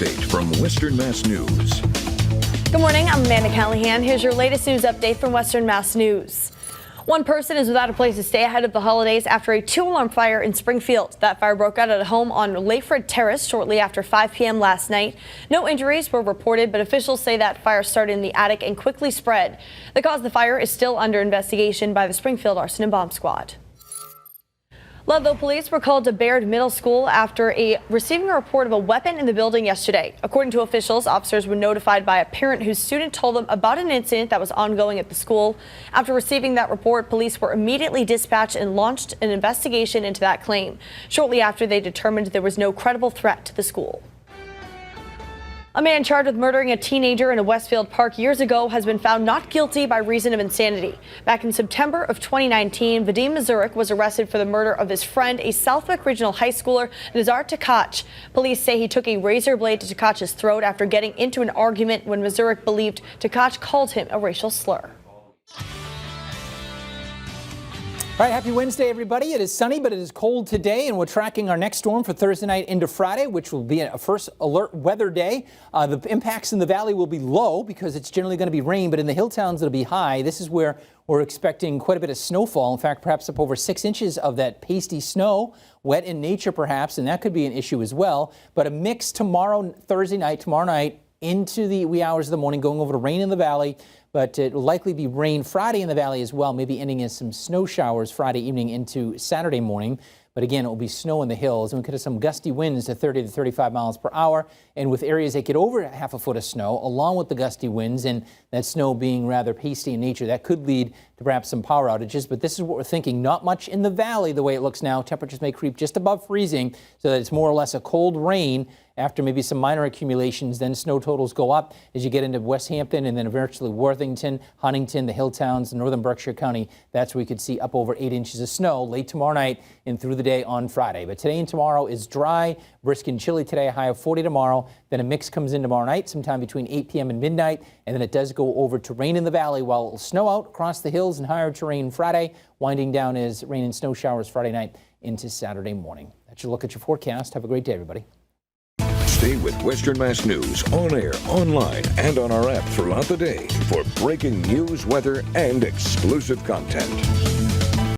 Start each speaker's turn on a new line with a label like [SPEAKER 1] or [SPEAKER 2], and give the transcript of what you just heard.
[SPEAKER 1] update from Western Mass News.
[SPEAKER 2] Good morning, I'm Amanda Callahan. Here's your latest news update from Western Mass News. One person is without a place to stay ahead of the holidays after a 2-alarm fire in Springfield. That fire broke out at a home on Layford Terrace shortly after 5 p.m. last night. No injuries were reported, but officials say that fire started in the attic and quickly spread. The cause of the fire is still under investigation by the Springfield Arson and Bomb Squad. Ludlow police were called to Baird Middle School after receiving a report of a weapon in the building yesterday. According to officials, officers were notified by a parent whose student told them about an incident that was ongoing at the school. After receiving that report, police were immediately dispatched and launched an investigation into that claim. Shortly after, they determined there was no credible threat to the school. A man charged with murdering a teenager in a Westfield park years ago has been found not guilty by reason of insanity. Back in September of 2019, Vadim Mazurek was arrested for the murder of his friend, a Southwick Regional High schooler, Nazar Tkach. Police say he took a razor blade to Tkach's throat after getting into an argument when Mazurek believed Tkach called him a racial slur.
[SPEAKER 3] All right, happy Wednesday, everybody. It is sunny, but it is cold today, and we're tracking our next storm for Thursday night into Friday, which will be a first alert weather day. The impacts in the valley will be low because it's generally going to be rain, but in the hill towns it'll be high. This is where we're expecting quite a bit of snowfall. In fact, perhaps up over 6 inches of that pasty snow, wet in nature perhaps, and that could be an issue as well. But a mix tomorrow night into the wee hours of the morning, going over to rain in the valley. But it will likely be rain Friday in the valley as well, maybe ending in some snow showers Friday evening into Saturday morning. But again, it will be snow in the hills, and we could have some gusty winds to 30 to 35 miles per hour. And with areas that get over half a foot of snow, along with the gusty winds and that snow being rather pasty in nature, that could lead to perhaps some power outages. But this is what we're thinking. Not much in the valley the way it looks now. Temperatures may creep just above freezing, so that it's more or less a cold rain after maybe some minor accumulations. Then snow totals go up as you get into West Hampton and then eventually Worthington, Huntington, the hill towns, northern Berkshire County. That's where we could see up over 8 inches of snow late tomorrow night and through the day on Friday. But today and tomorrow is dry, brisk and chilly today, a high of 40 tomorrow. Then a mix comes in tomorrow night, sometime between 8 p.m. and midnight. And then it does go over to rain in the valley while it will snow out across the hills and higher terrain Friday. Winding down is rain and snow showers Friday night into Saturday morning. That's your look at your forecast. Have a great day, everybody.
[SPEAKER 1] Stay with Western Mass News on air, online, and on our app throughout the day for breaking news, weather, and exclusive content.